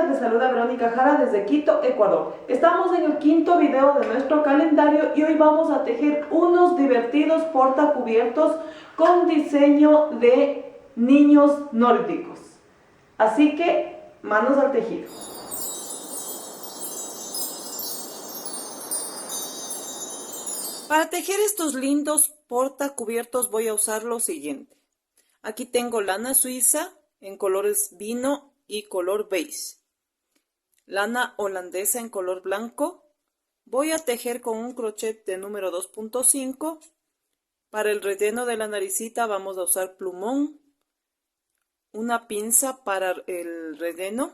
amigas, les saluda Verónica Jara desde Quito, Ecuador. Estamos en el quinto video de nuestro calendario y hoy vamos a tejer unos divertidos portacubiertos con diseño de niños nórdicos. Así que, manos al tejido. Para tejer estos lindos portacubiertos voy a usar lo siguiente. Aquí tengo lana suiza en colores vino y color beige. Lana holandesa en color blanco. Voy a tejer con un crochet de número 2.5. Para el relleno de la naricita vamos a usar plumón, una pinza para el relleno,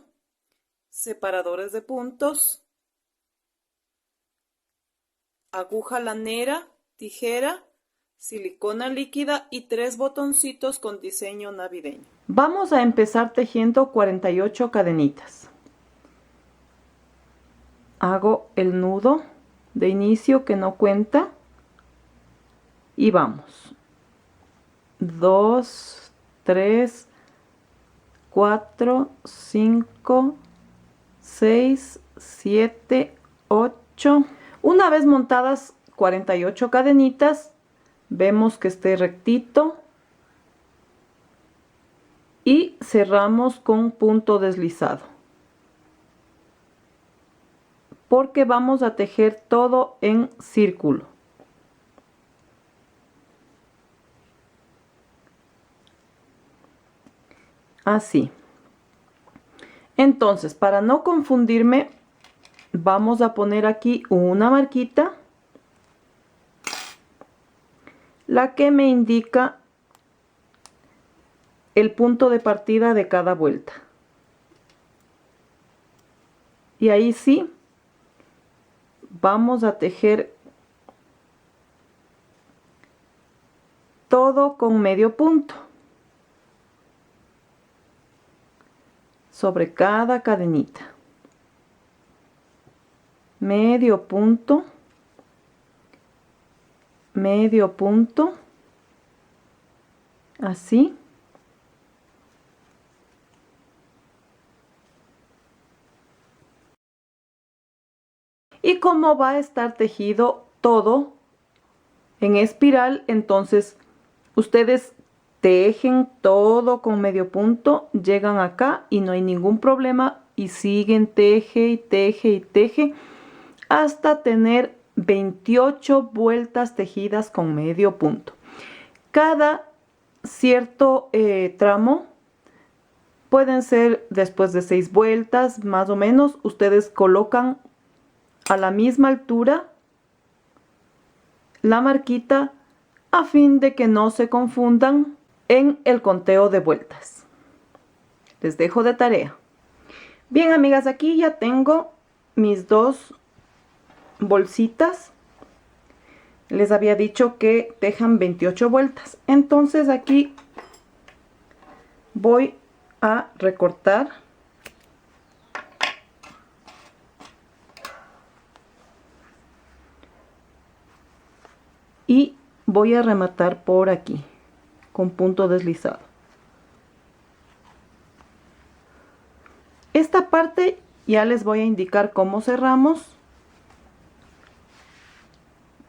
separadores de puntos, aguja lanera, tijera, silicona líquida y 3 botoncitos con diseño navideño. Vamos a empezar tejiendo 48 cadenitas. Hago el nudo de inicio que no cuenta y vamos. 2, 3, 4, 5, 6, 7, 8. Una vez montadas 48 cadenitas, vemos que esté rectito y cerramos con punto deslizado, porque vamos a tejer todo en círculo. Así. Entonces, para no confundirme, vamos a poner aquí una marquita, la que me indica el punto de partida de cada vuelta. Y ahí sí, vamos a tejer todo con medio punto sobre cada cadenita. Medio punto, así. Y como va a estar tejido todo en espiral, entonces ustedes tejen todo con medio punto, llegan acá y no hay ningún problema y siguen teje y teje y teje hasta tener 28 vueltas tejidas con medio punto. Cada cierto tramo pueden ser después de 6 vueltas más o menos. Ustedes colocan a la misma altura la marquita a fin de que no se confundan en el conteo de vueltas. Les dejo de tarea. Bien, amigas, aquí ya tengo mis dos bolsitas. Les había dicho que tejan 28 vueltas. Entonces aquí voy a recortar y voy a rematar por aquí con punto deslizado. Esta parte ya les voy a indicar cómo cerramos,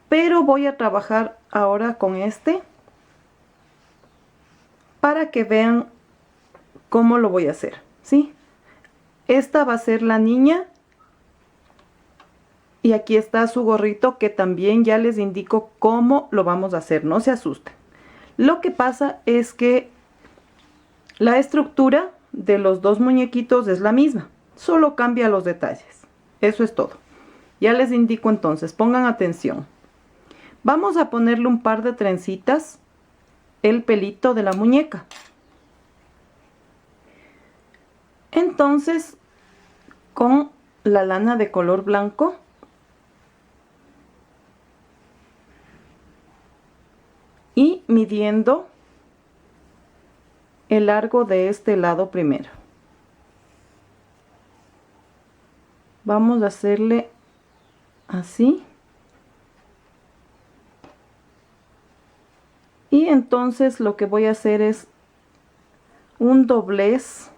pero voy a trabajar ahora con este para que vean cómo lo voy a hacer, ¿sí? Esta va a ser la niña y aquí está su gorrito, que también ya les indico cómo lo vamos a hacer, no se asusten. Lo que pasa es que la estructura de los dos muñequitos es la misma, solo cambia los detalles. Eso es todo. Ya les indico entonces, pongan atención. Vamos a ponerle un par de trencitas, el pelito de la muñeca. Entonces, con la lana de color blanco, y midiendo el largo de este lado primero, vamos a hacerle así y entonces lo que voy a hacer es un doblez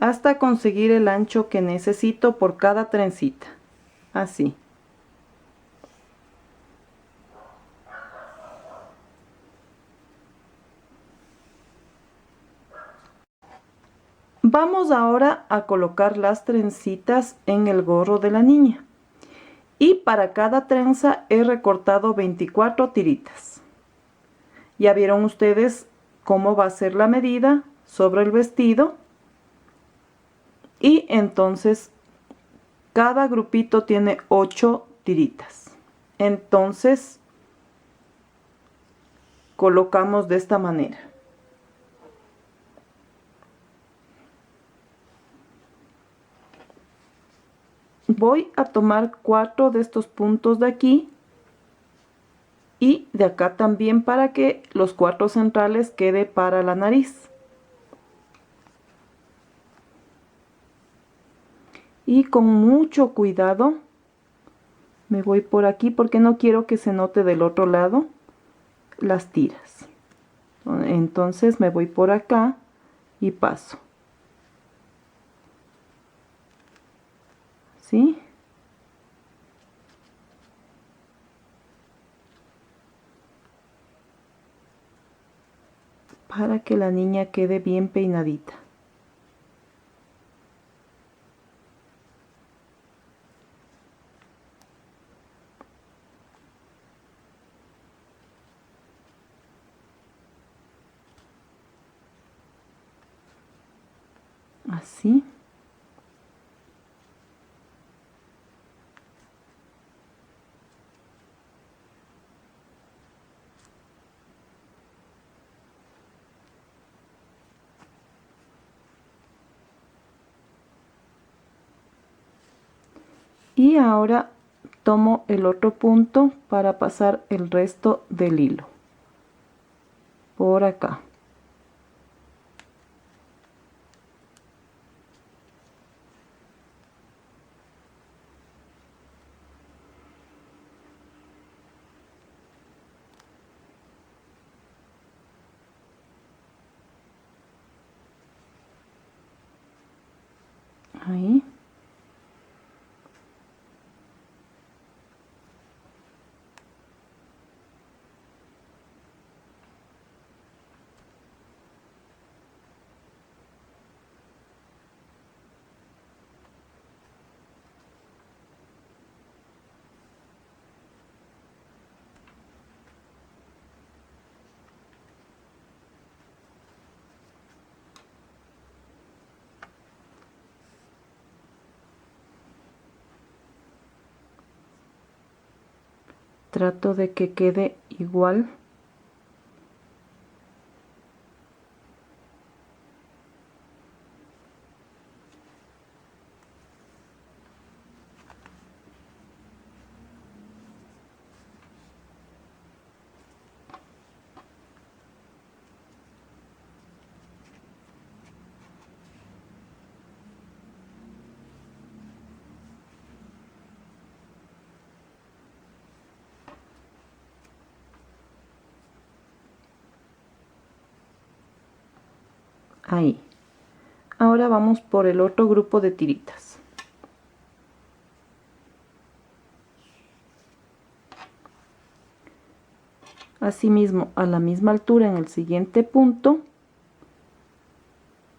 hasta conseguir el ancho que necesito por cada trencita, así. Vamos ahora a colocar las trencitas en el gorro de la niña. Y para cada trenza he recortado 24 tiritas. Ya vieron ustedes cómo va a ser la medida sobre el vestido. Y entonces cada grupito tiene 8 tiritas. Entonces colocamos de esta manera. Voy a tomar 4 de estos puntos de aquí y de acá también para que los 4 centrales quede para la nariz. Y con mucho cuidado me voy por aquí porque no quiero que se note del otro lado las tiras. Entonces me voy por acá y paso. ¿Sí? Para que la niña quede bien peinadita. Así. Y ahora tomo el otro punto para pasar el resto del hilo. Por acá. Ahí. Trato de que quede igual. Ahí. Ahora vamos por el otro grupo de tiritas. Asimismo, a la misma altura en el siguiente punto,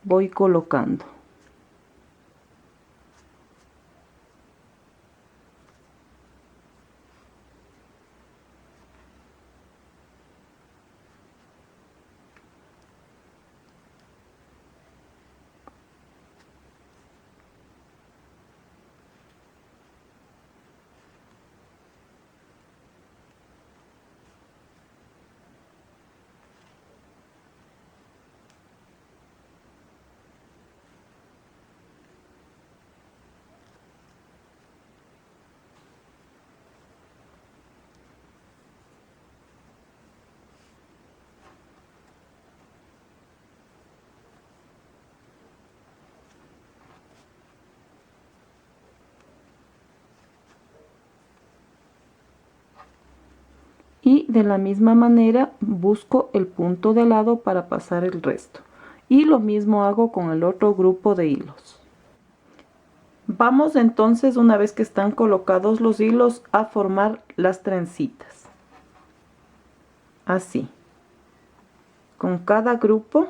voy colocando. Y de la misma manera busco el punto de lado para pasar el resto. Y lo mismo hago con el otro grupo de hilos. Vamos entonces, una vez que están colocados los hilos, a formar las trencitas. Así. Con cada grupo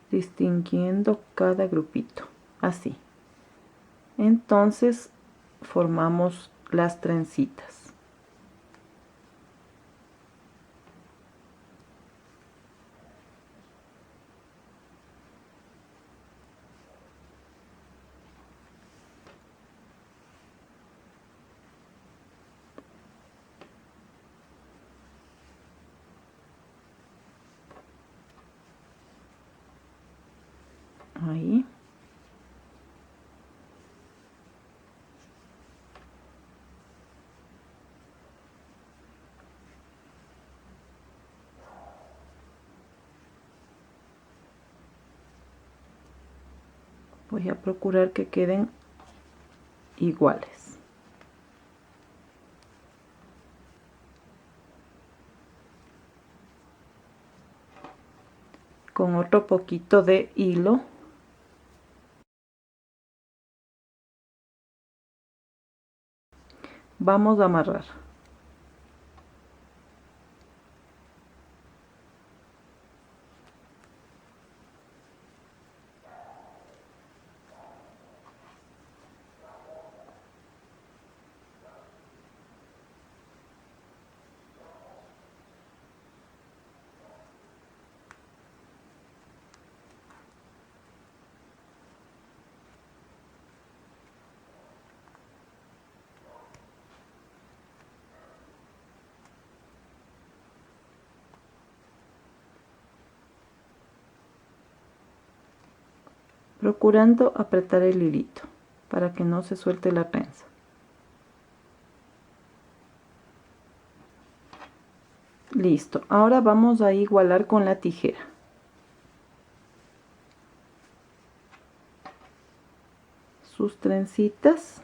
distinguiendo cada grupito, así. Entonces formamos las trencitas. Ahí. Voy a procurar que queden iguales. Con otro poquito de hilo vamos a amarrar. Procurando apretar el hilito para que no se suelte la trenza. Listo, ahora vamos a igualar con la tijera. Sus trencitas.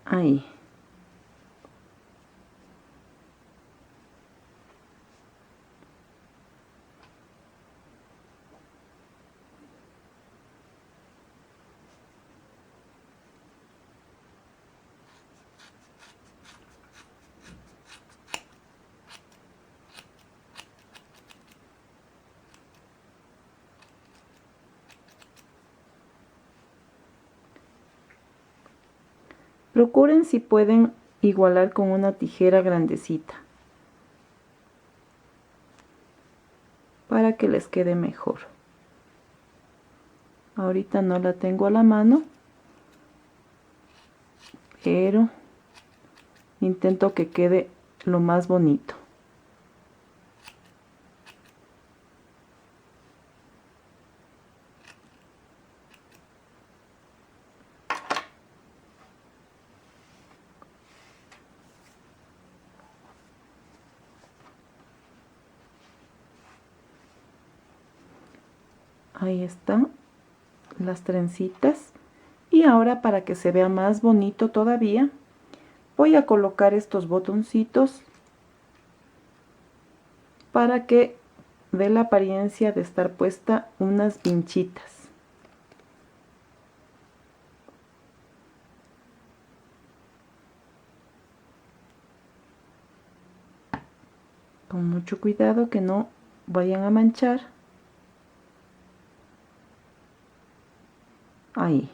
Ahí. Procuren si pueden igualar con una tijera grandecita para que les quede mejor. Ahorita no la tengo a la mano, pero intento que quede lo más bonito. Ahí están las trencitas. Y ahora, para que se vea más bonito todavía, voy a colocar estos botoncitos para que dé la apariencia de estar puesta unas vinchitas. Con mucho cuidado que no vayan a manchar. Ahí.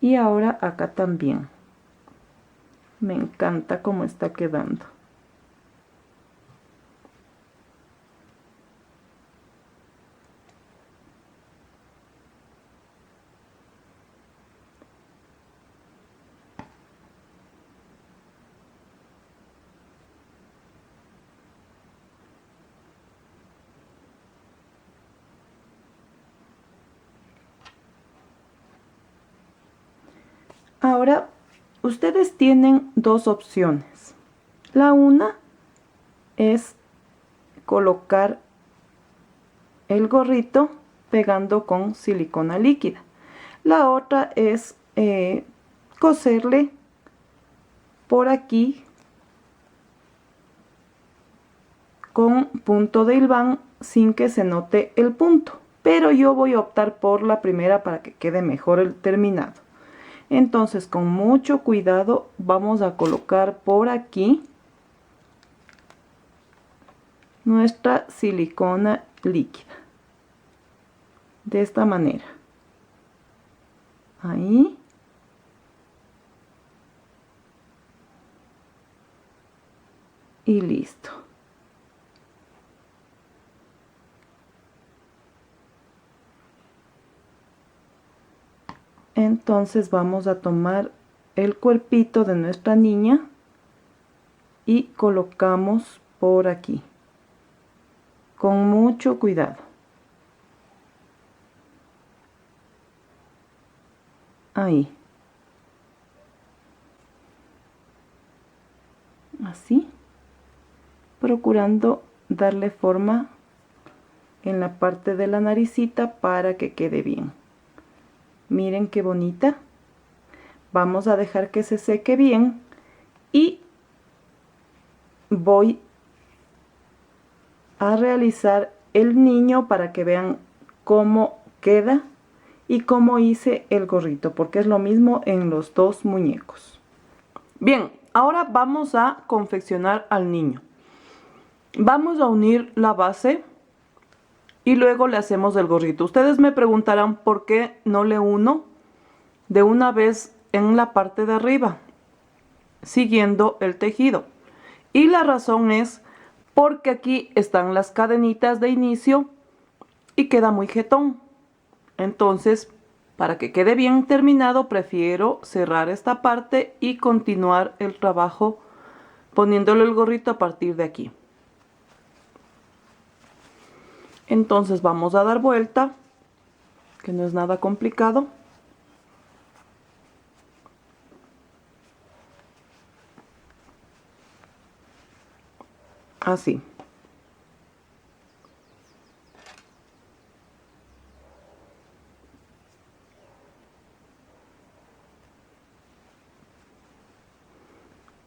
Y ahora acá también. Me encanta cómo está quedando. Ahora, ustedes tienen dos opciones. La una es colocar el gorrito pegando con silicona líquida. La otra es coserle por aquí con punto de hilván sin que se note el punto, pero yo voy a optar por la primera para que quede mejor el terminado. Entonces, con mucho cuidado vamos a colocar por aquí nuestra silicona líquida, de esta manera. Ahí. Y listo. Entonces vamos a tomar el cuerpito de nuestra niña y colocamos por aquí con mucho cuidado. Ahí. Así. Procurando darle forma en la parte de la naricita para que quede bien. Miren qué bonita. Vamos a dejar que se seque bien y voy a realizar el niño para que vean cómo queda y cómo hice el gorrito, porque es lo mismo en los dos muñecos. Bien, ahora vamos a confeccionar al niño. Vamos a unir la base y luego le hacemos el gorrito. Ustedes me preguntarán por qué no le uno de una vez en la parte de arriba, siguiendo el tejido. Y la razón es porque aquí están las cadenitas de inicio y queda muy jetón. Entonces, para que quede bien terminado, prefiero cerrar esta parte y continuar el trabajo poniéndole el gorrito a partir de aquí. Entonces vamos a dar vuelta, que no es nada complicado. Así.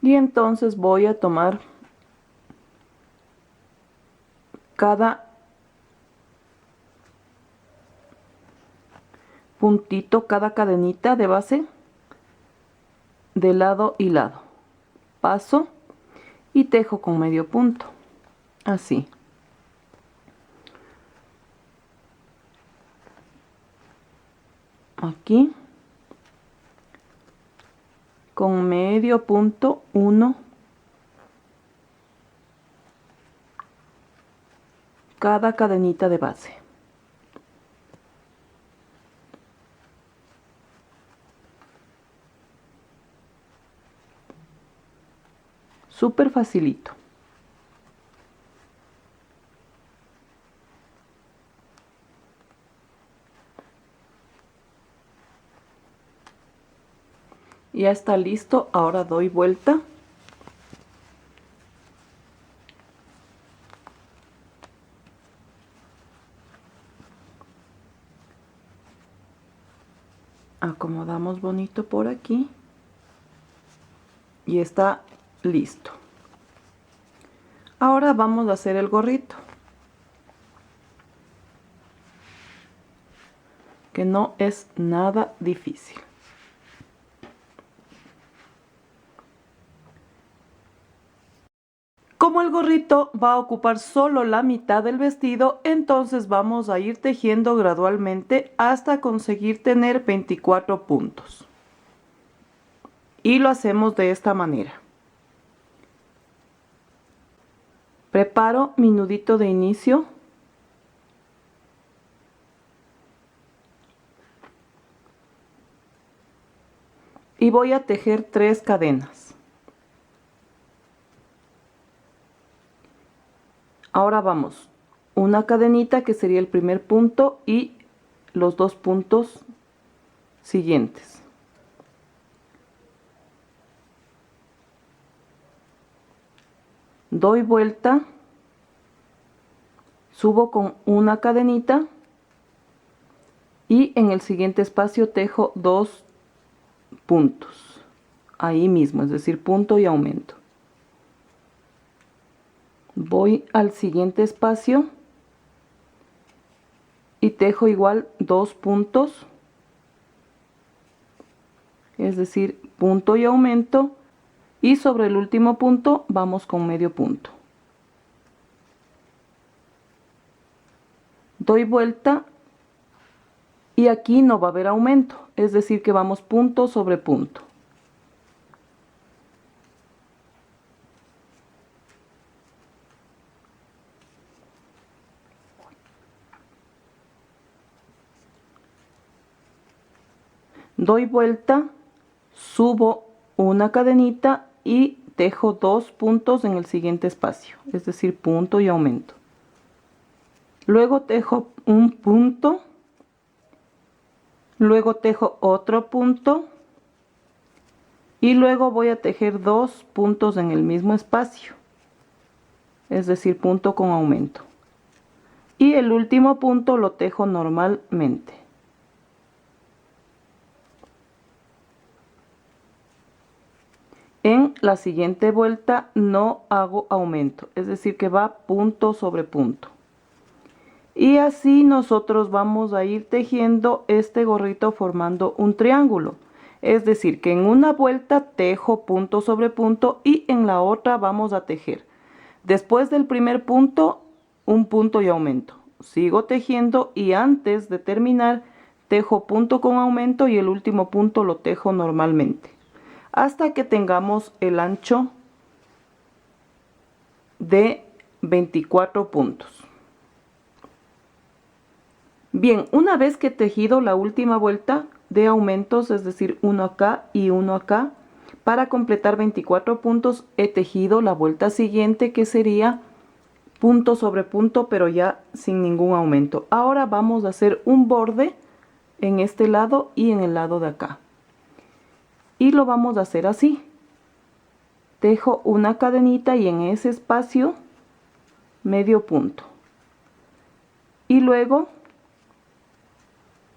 Y entonces voy a tomar cada puntito, cada cadenita de base de lado y lado. Paso y tejo con medio punto. Así. Aquí. Con medio punto, uno. Cada cadenita de base. Súper facilito. Ya está listo, ahora doy vuelta. Acomodamos bonito por aquí. Y está listo. Ahora vamos a hacer el gorrito. Que no es nada difícil. Como el gorrito va a ocupar solo la mitad del vestido, entonces vamos a ir tejiendo gradualmente hasta conseguir tener 24 puntos. Y lo hacemos de esta manera. Preparo mi nudito de inicio. Y voy a tejer 3 cadenas. Ahora vamos, una cadenita que sería el primer punto y los 2 puntos siguientes. doy vuelta, subo con una cadenita y en el siguiente espacio tejo 2 puntos, ahí mismo, es decir, punto y aumento. Voy al siguiente espacio y tejo igual 2 puntos, es decir, punto y aumento, y sobre el último punto vamos con medio punto. Doy vuelta y aquí no va a haber aumento, es decir que vamos punto sobre punto. Doy vuelta, subo una cadenita y tejo 2 puntos en el siguiente espacio, es decir, punto y aumento. Luego tejo un punto, luego tejo otro punto y luego voy a tejer 2 puntos en el mismo espacio, es decir, punto con aumento. Y el último punto lo tejo normalmente. En la siguiente vuelta no hago aumento, es decir que va punto sobre punto. Y así nosotros vamos a ir tejiendo este gorrito formando un triángulo. Es decir que en una vuelta tejo punto sobre punto y en la otra vamos a tejer. Después del primer punto, un punto y aumento. Sigo tejiendo y antes de terminar tejo punto con aumento y el último punto lo tejo normalmente, hasta que tengamos el ancho de 24 puntos. Bien, una vez que he tejido la última vuelta de aumentos, es decir, uno acá y uno acá, para completar 24 puntos he tejido la vuelta siguiente, que sería punto sobre punto, pero ya sin ningún aumento. Ahora vamos a hacer un borde en este lado y en el lado de acá. Y lo vamos a hacer así. Tejo una cadenita y en ese espacio medio punto. Y luego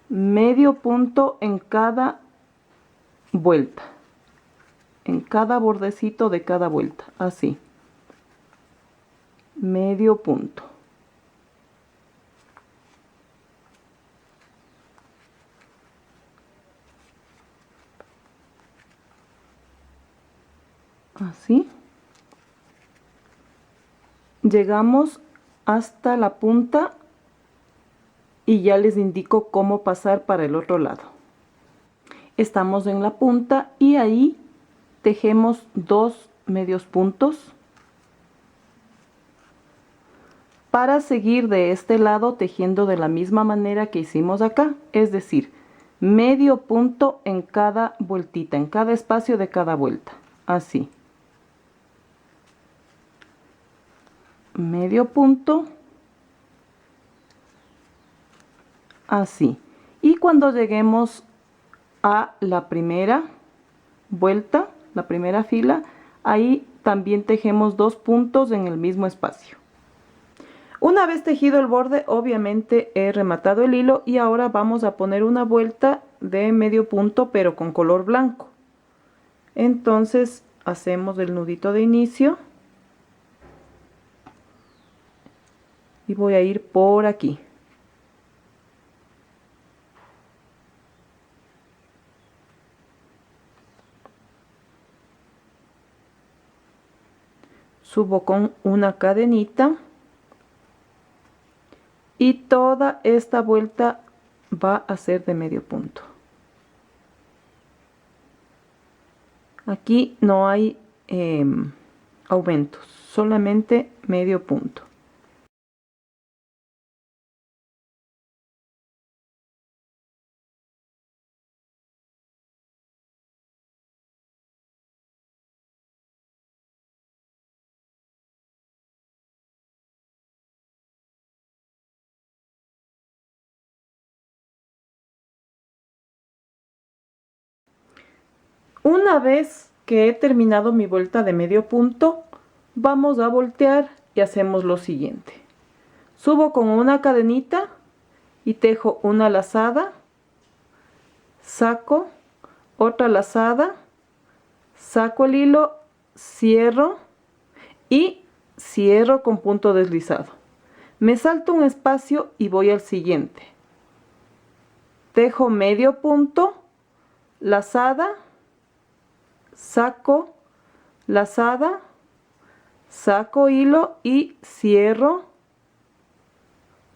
medio punto en cada vuelta. En cada bordecito de cada vuelta. Así. Medio punto. Así. Llegamos hasta la punta y ya les indico cómo pasar para el otro lado. Estamos en la punta y ahí tejemos 2 medios puntos para seguir de este lado tejiendo de la misma manera que hicimos acá, es decir, medio punto en cada vueltita, en cada espacio de cada vuelta, así. Medio punto, así. Y cuando lleguemos a la primera vuelta, la primera fila, ahí también tejemos 2 puntos en el mismo espacio. Una vez tejido el borde, obviamente he rematado el hilo y ahora vamos a poner una vuelta de medio punto pero con color blanco. Entonces hacemos el nudito de inicio y voy a ir por aquí. Subo con una cadenita y toda esta vuelta va a ser de medio punto. Aquí no hay aumentos, solamente medio punto. Una vez que he terminado mi vuelta de medio punto, Vamos a voltear y hacemos lo siguiente. Subo con una cadenita y tejo una lazada, saco otra lazada, saco el hilo, cierro y cierro con punto deslizado. Me salto un espacio y voy al siguiente. Tejo medio punto, lazada, saco, lazada, saco hilo y cierro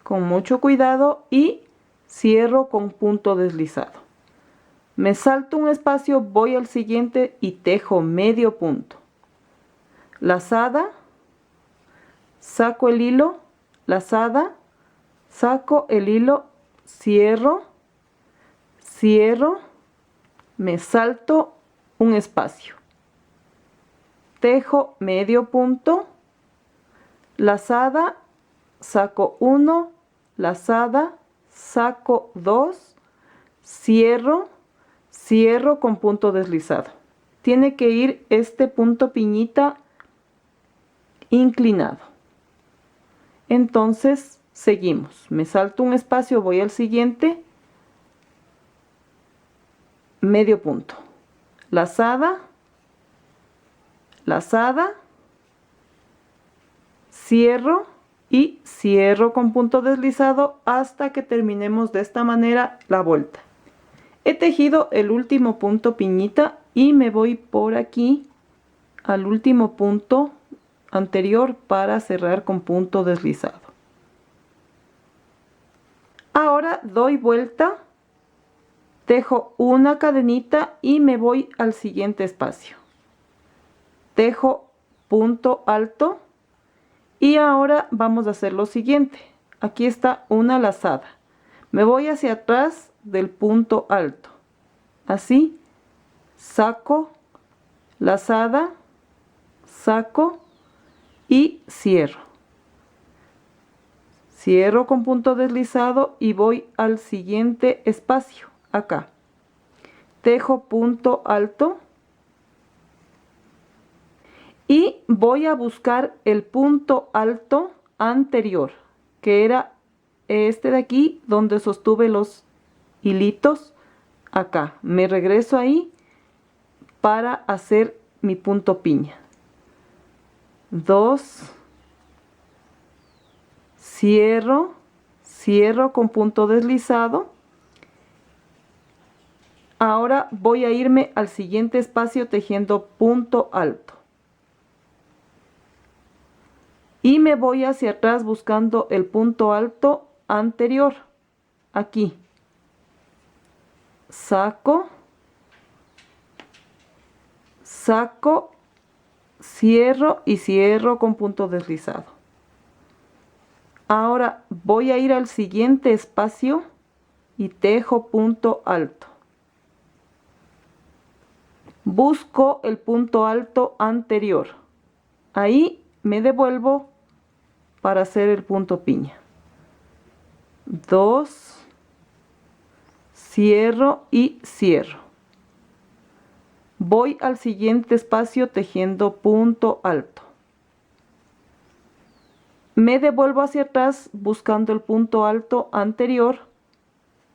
con mucho cuidado y cierro con punto deslizado. Me salto un espacio, voy al siguiente y tejo medio punto. Lazada, saco el hilo, lazada, saco el hilo, cierro, cierro, me salto un espacio. Tejo medio punto, lazada, saco 1, lazada, saco 2, cierro, cierro con punto deslizado. Tiene que ir este punto piñita inclinado. Entonces seguimos. Me salto un espacio, voy al siguiente. Medio punto. Lazada, lazada, cierro y cierro con punto deslizado hasta que terminemos de esta manera la vuelta. He tejido el último punto piñita y me voy por aquí al último punto anterior para cerrar con punto deslizado. Ahora doy vuelta, tejo una cadenita y me voy al siguiente espacio. Tejo punto alto y ahora vamos a hacer lo siguiente. Aquí está una lazada. Me voy hacia atrás del punto alto. Así, saco, lazada, saco y cierro. Cierro con punto deslizado y voy al siguiente espacio. Acá. Tejo punto alto. Y voy a buscar el punto alto anterior, que era este de aquí, donde sostuve los hilitos. Acá, me regreso ahí para hacer mi punto piña. 2, cierro, cierro con punto deslizado. Ahora voy a irme al siguiente espacio tejiendo punto alto. Y me voy hacia atrás buscando el punto alto anterior. Aquí. Saco, saco, cierro y cierro con punto deslizado. Ahora voy a ir al siguiente espacio y tejo punto alto. Busco el punto alto anterior. Ahí me devuelvo para hacer el punto piña. 2, cierro y cierro. Voy al siguiente espacio tejiendo punto alto. Me devuelvo hacia atrás buscando el punto alto anterior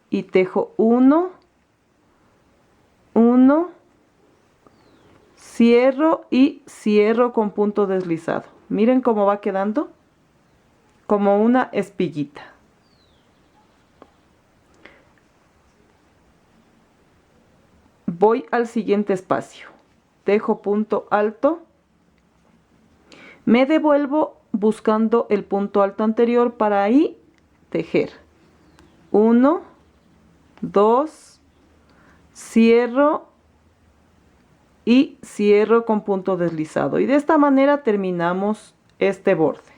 y tejo 1, 1, cierro y cierro con punto deslizado. Miren cómo va quedando, como una espiguita. Voy al siguiente espacio, tejo punto alto, me devuelvo buscando el punto alto anterior para ahí tejer 1, 2, cierro y cierro con punto deslizado, y de esta manera terminamos este borde.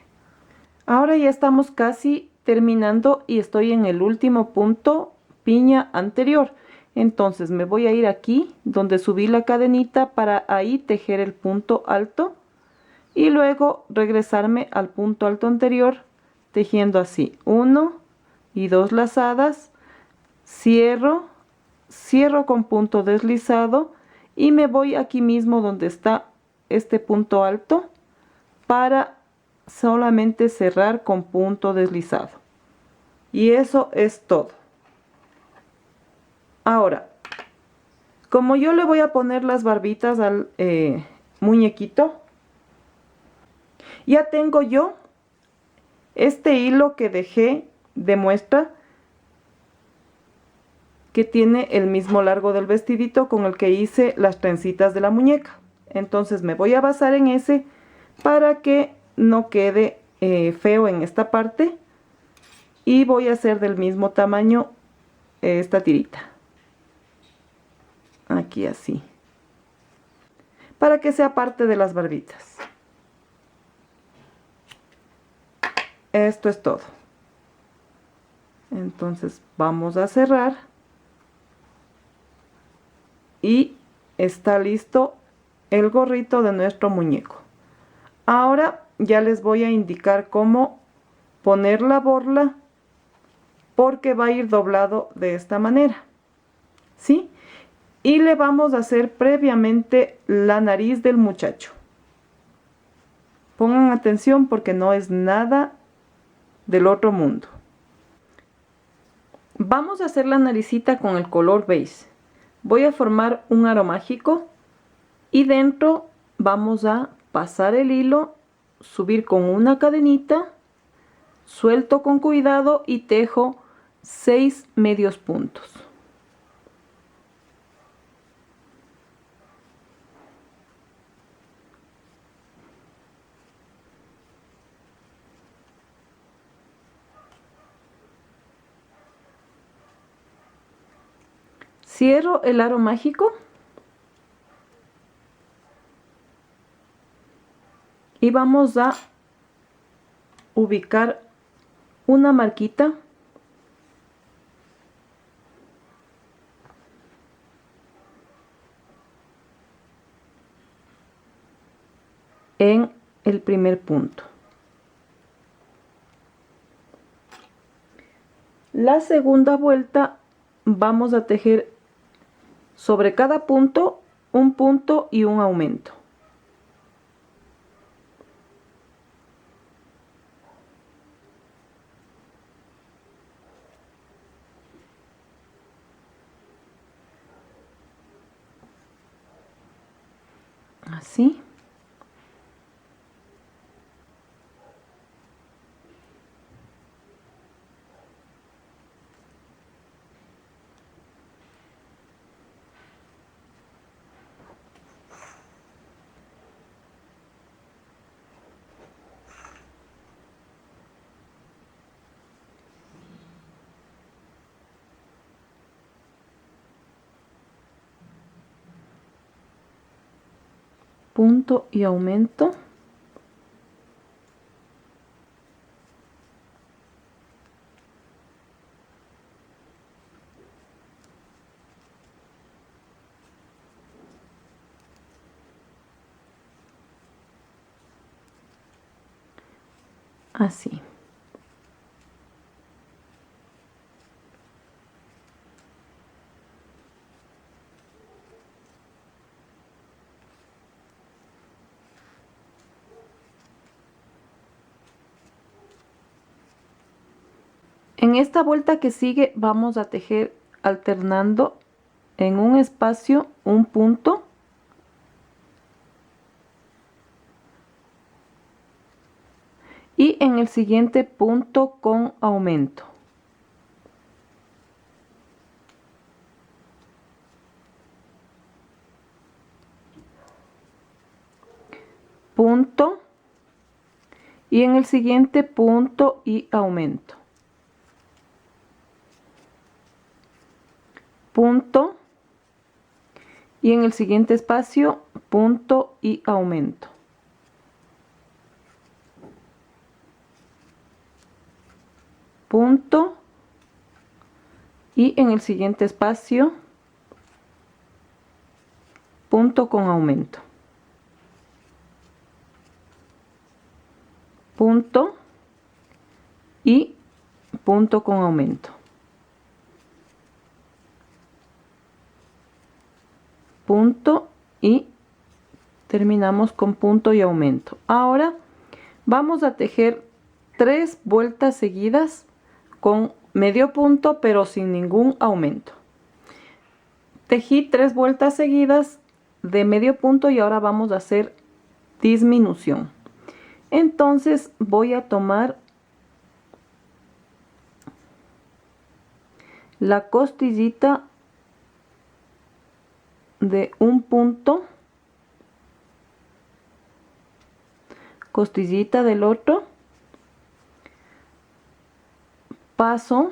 Ahora ya estamos casi terminando y estoy en el último punto piña anterior. Entonces me voy a ir aquí donde subí la cadenita para ahí tejer el punto alto y luego regresarme al punto alto anterior tejiendo así 1 y 2 lazadas, cierro, cierro con punto deslizado y me voy aquí mismo donde está este punto alto para solamente cerrar con punto deslizado. Y eso es todo. Ahora, como yo le voy a poner las barbitas al muñequito, ya tengo yo este hilo que dejé de muestra, que tiene el mismo largo del vestidito con el que hice las trencitas de la muñeca. Entonces me voy a basar en ese para que no quede feo en esta parte, y voy a hacer del mismo tamaño esta tirita. Aquí así, para que sea parte de las barbitas. Esto es todo. Entonces vamos a cerrar y está listo el gorrito de nuestro muñeco. Ahora ya les voy a indicar cómo poner la borla, porque va a ir doblado de esta manera, ¿sí? Y le vamos a hacer previamente la nariz del muchacho. Pongan atención porque no es nada del otro mundo. Vamos a hacer la naricita con el color beige. Voy a formar un aro mágico y dentro vamos a pasar el hilo, subir con una cadenita, suelto con cuidado y tejo 6 medios puntos. Cierro el aro mágico y vamos a ubicar una marquita en el primer punto. La segunda vuelta vamos a tejer sobre cada punto un punto y un aumento. Así. Punto y aumento. Así. En esta vuelta que sigue vamos a tejer alternando en un espacio un punto y en el siguiente punto con aumento. Punto y en el siguiente punto y aumento. Punto y en el siguiente espacio punto y aumento. Punto y en el siguiente espacio punto con aumento. Punto y punto con aumento. Punto y terminamos con punto y aumento. Ahora Vamos a tejer 3 vueltas seguidas con medio punto, pero sin ningún aumento. Tejí 3 vueltas seguidas de medio punto y ahora vamos a hacer disminución. Entonces voy a tomar la costillita de un punto, costillita del otro, paso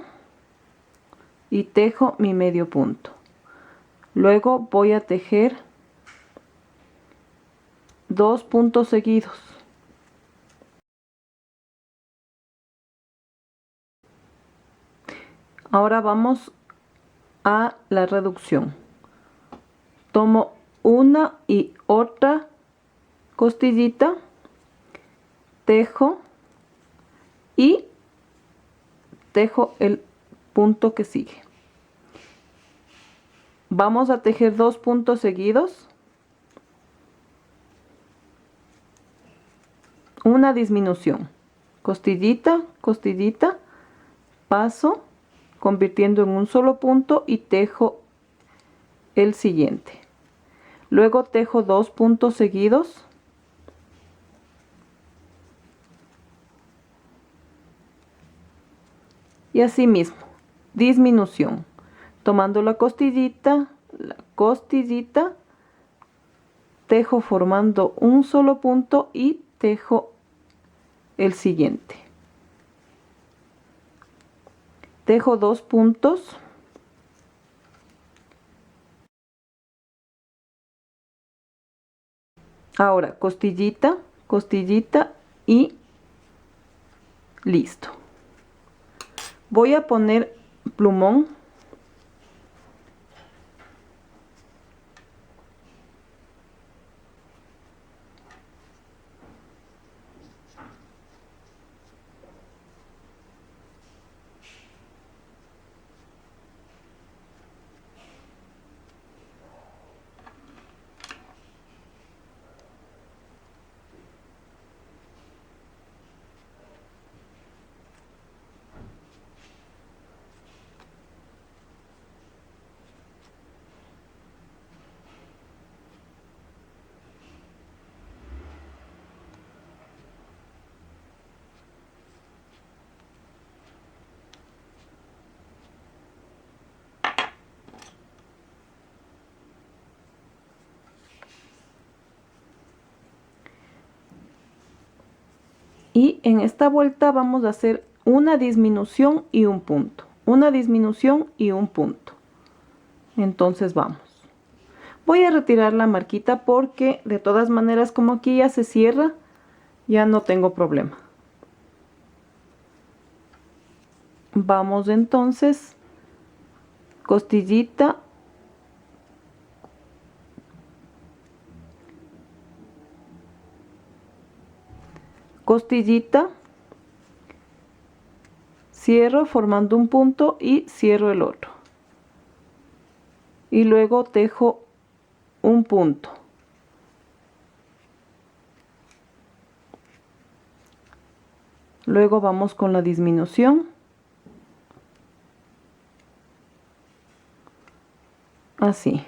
y tejo mi medio punto. Luego voy a tejer 2 puntos seguidos. Ahora vamos a la reducción. Tomo una y otra costillita, tejo y tejo el punto que sigue. Vamos a tejer 2 puntos seguidos, una disminución, costillita, costillita, paso convirtiendo en un solo punto y tejo el siguiente. Luego tejo 2 puntos seguidos, y así mismo disminución, tomando la costillita, tejo formando un solo punto y tejo el siguiente. Tejo 2 puntos, ahora costillita, costillita y listo. Voy a poner plumón. Y en esta vuelta vamos a hacer una disminución y un punto, una disminución y un punto. Entonces vamos. Voy a retirar la marquita porque de todas maneras, como aquí ya se cierra, ya no tengo problema. Vamos entonces, costillita, costillita, cierro formando un punto y cierro el otro. Y luego tejo un punto. Luego vamos con la disminución. Así.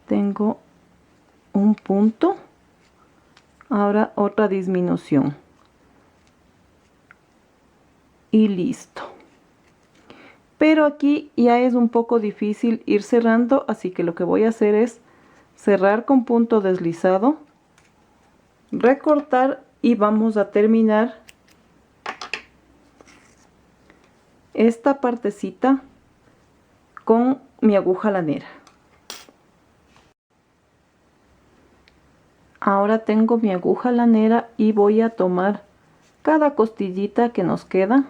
Tengo un punto, ahora otra disminución y listo. Pero aquí ya es un poco difícil ir cerrando, así que lo que voy a hacer es cerrar con punto deslizado, recortar y vamos a terminar esta partecita con mi aguja lanera. Ahora tengo mi aguja lanera y voy a tomar cada costillita que nos queda,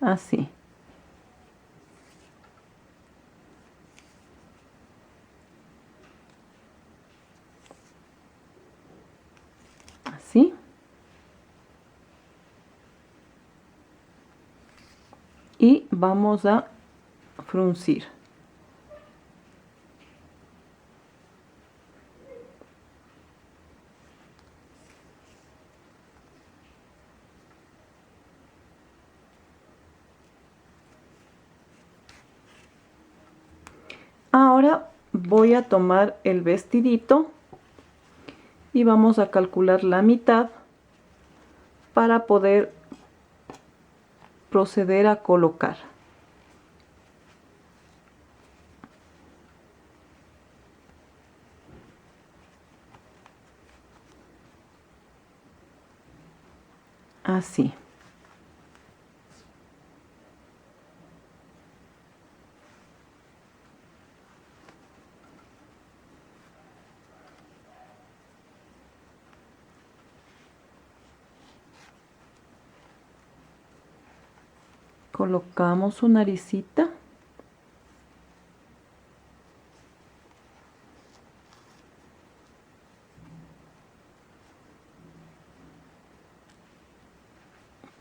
así. así. Y vamos a fruncir. Ahora voy a tomar el vestidito y vamos a calcular la mitad para poder proceder a colocar. Así. Colocamos su naricita.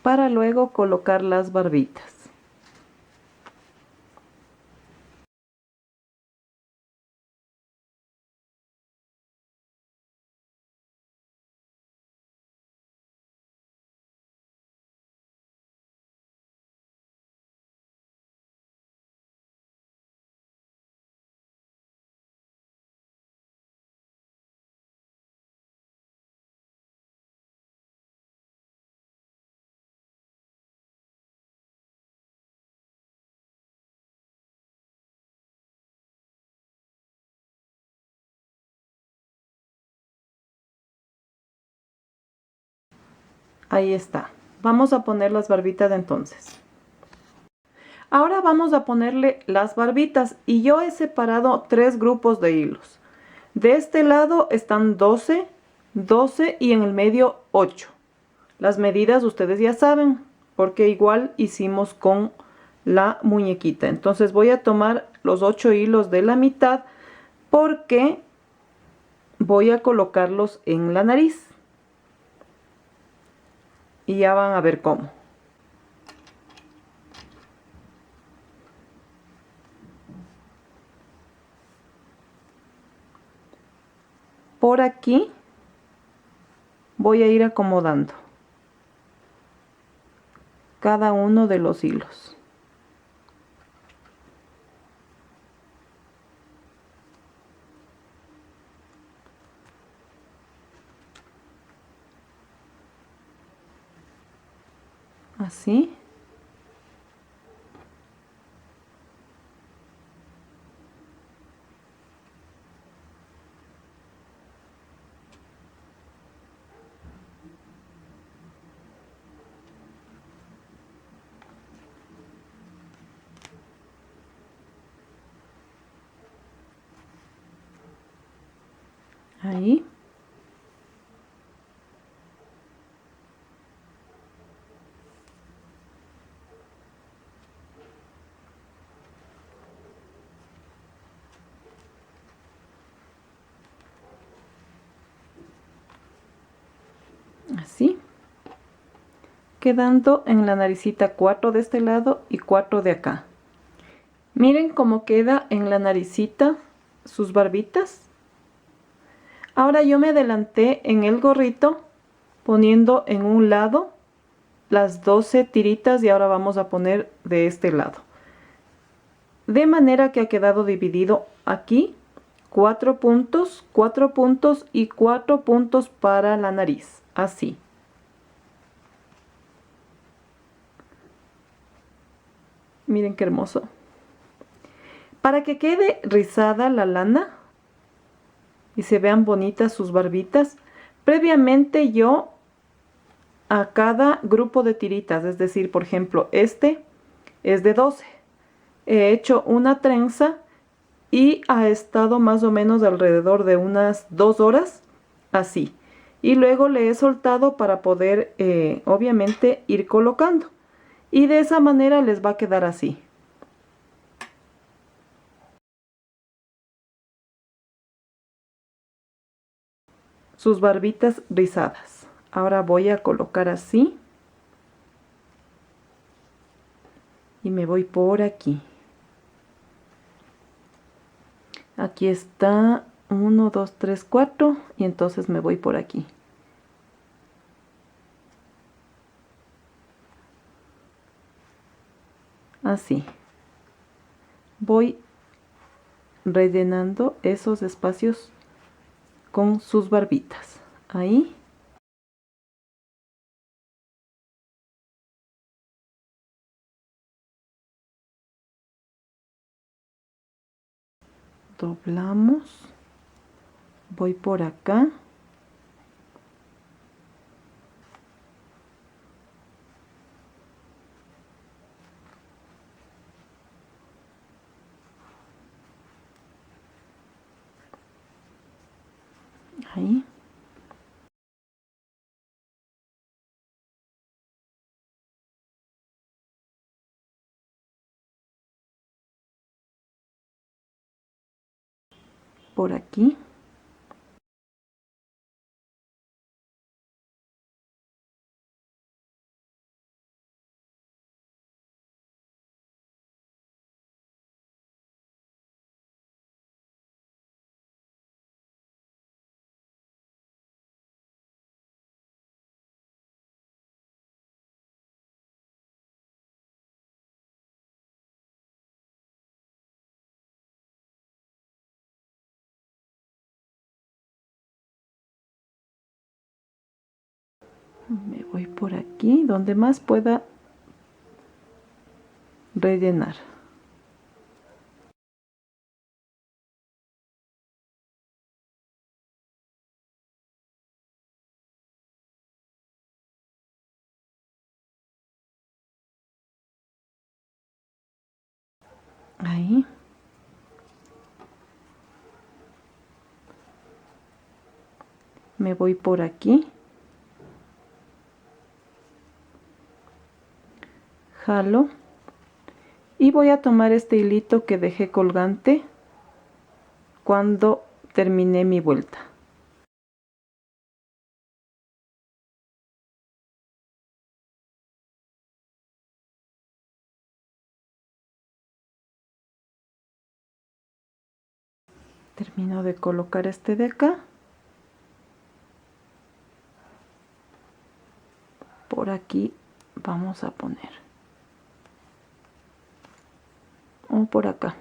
Para luego colocar las barbitas. Ahí está. Vamos a poner las barbitas entonces. Ahora vamos a ponerle las barbitas y yo he separado 3 grupos de hilos. De este lado están 12, 12 y en el medio 8. Las medidas ustedes ya saben, porque igual hicimos con la muñequita. Entonces voy a tomar los 8 hilos de la mitad porque voy a colocarlos en la nariz. Y ya van a ver cómo. Por aquí voy a ir acomodando cada uno de los hilos. Así. Ahí. Así. Quedando en la naricita 4 de este lado y 4 de acá. Miren cómo queda en la naricita sus barbitas. Ahora yo me adelanté en el gorrito poniendo en un lado las 12 tiritas y ahora vamos a poner de este lado. De manera que ha quedado dividido aquí 4 puntos y 4 puntos para la nariz. Así. Miren qué hermoso. Para que quede rizada la lana y se vean bonitas sus barbitas, previamente yo a cada grupo de tiritas, es decir, por ejemplo, este es de 12. He hecho una trenza y ha estado más o menos alrededor de unas 2 horas, así. Y luego le he soltado para poder, obviamente, ir colocando. Y de esa manera les va a quedar así. Sus barbitas rizadas. Ahora voy a colocar así. Y me voy por aquí. Aquí está 1, 2, 3, 4. Y entonces me voy por aquí. Así. Voy rellenando esos espacios con sus barbitas. Ahí. Doblamos. Voy por acá. Ahí. Por aquí. Me voy por aquí, donde más pueda rellenar. Ahí. Me voy por aquí. Jalo. Y voy a tomar este hilito que dejé colgante cuando terminé mi vuelta. Termino de colocar este de acá. Por aquí vamos a poner. O por acá.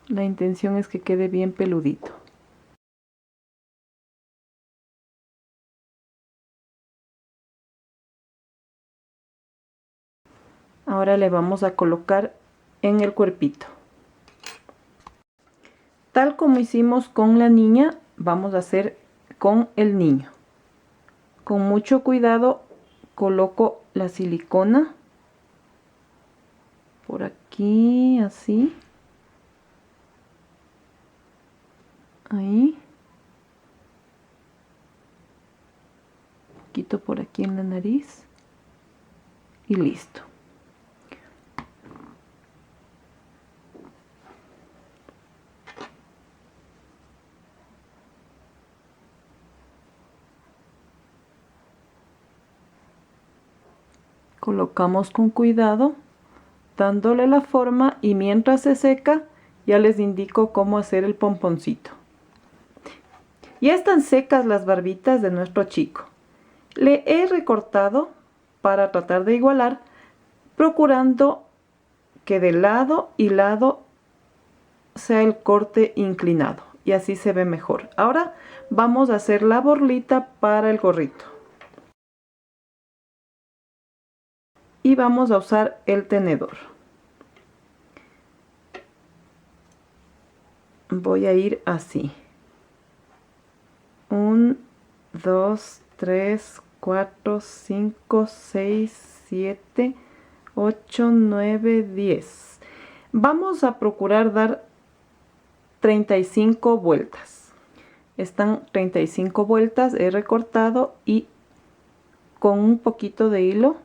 La intención es que quede bien peludito. Ahora le vamos a colocar en el cuerpito. Tal como hicimos con la niña, vamos a hacer con el niño. Con mucho cuidado coloco la silicona por aquí, así. Ahí. Quito por aquí en la nariz. Y listo. Colocamos con cuidado, dándole la forma, y mientras se seca, ya les indico cómo hacer el pomponcito. Ya están secas las barbitas de nuestro chico. Le he recortado para tratar de igualar, procurando que de lado y lado sea el corte inclinado, y así se ve mejor. Ahora vamos a hacer la borlita para el gorrito. Y vamos a usar el tenedor. Voy a ir así. 1, 2, 3, 4, 5, 6, 7, 8, 9, 10. Vamos a procurar dar 35 vueltas. Están 35 vueltas, he recortado, y con un poquito de hilo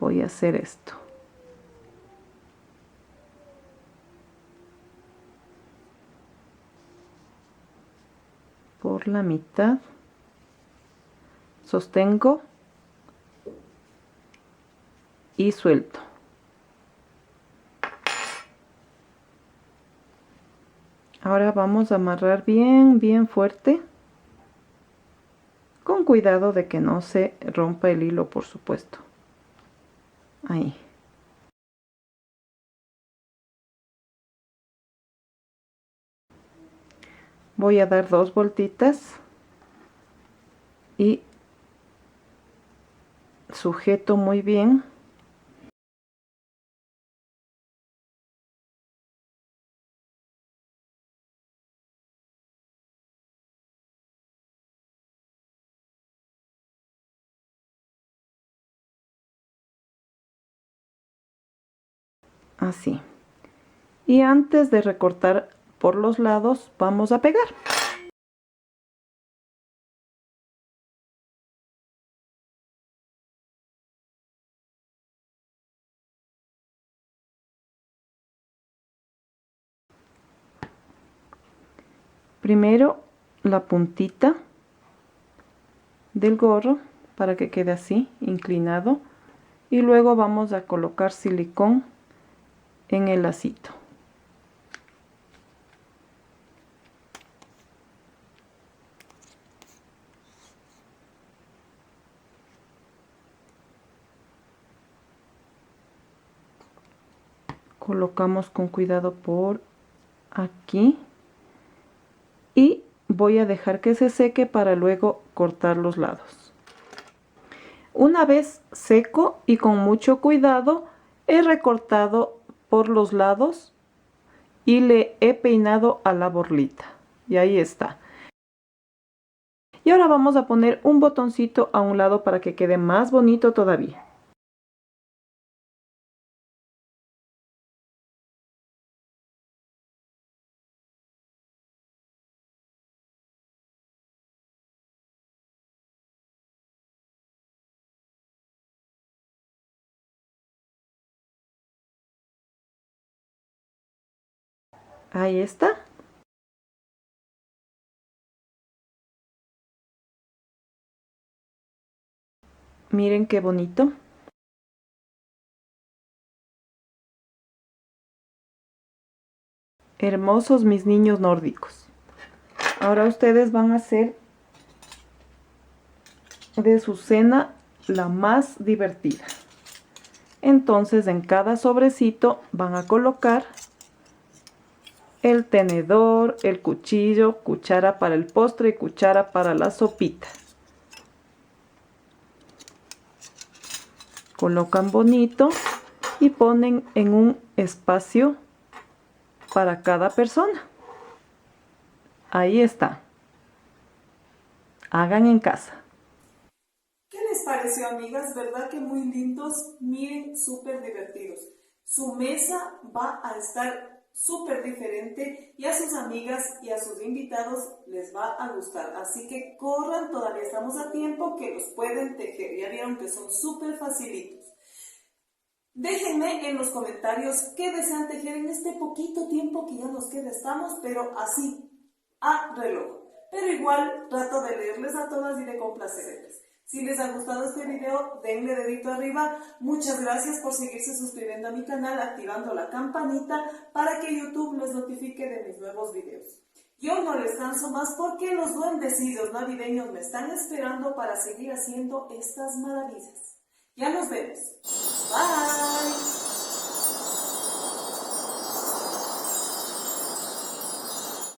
voy a hacer esto. por la mitad, sostengo y suelto. Ahora vamos a amarrar bien fuerte, con cuidado de que no se rompa el hilo, por supuesto. Ahí. Voy a dar 2 vueltitas y sujeto muy bien. Así. Y antes de recortar por los lados, vamos a pegar. Primero la puntita del gorro para que quede así, inclinado. Y luego vamos a colocar silicón en el lacito. Colocamos con cuidado por aquí y voy a dejar que se seque para luego cortar los lados. Una vez seco y con mucho cuidado, he recortado por los lados y le he peinado a la borlita. Y ahí está. Y ahora vamos a poner un botoncito a un lado para que quede más bonito todavía. Ahí está. Miren qué bonito. Hermosos mis niños nórdicos. Ahora ustedes van a hacer de su cena la más divertida. Entonces en cada sobrecito van a colocar el tenedor, el cuchillo, cuchara para el postre y cuchara para la sopita. Colocan bonito y ponen en un espacio para cada persona. Ahí está. Hagan en casa. ¿Qué les pareció, amigas? ¿Verdad que muy lindos? Miren, súper divertidos. Su mesa va a estar súper diferente y a sus amigas y a sus invitados les va a gustar. Así que corran, todavía estamos a tiempo que los pueden tejer. Ya vieron que son súper facilitos. Déjenme en los comentarios qué desean tejer en este poquito tiempo que ya nos queda. Estamos, pero así, a reloj. Pero igual trato de leerles a todas y de complacerles. Si les ha gustado este video, denle dedito arriba. Muchas gracias por seguirse suscribiendo a mi canal, activando la campanita para que YouTube les notifique de mis nuevos videos. Yo no les canso más porque los duendecidos navideños me están esperando para seguir haciendo estas maravillas. Ya nos vemos.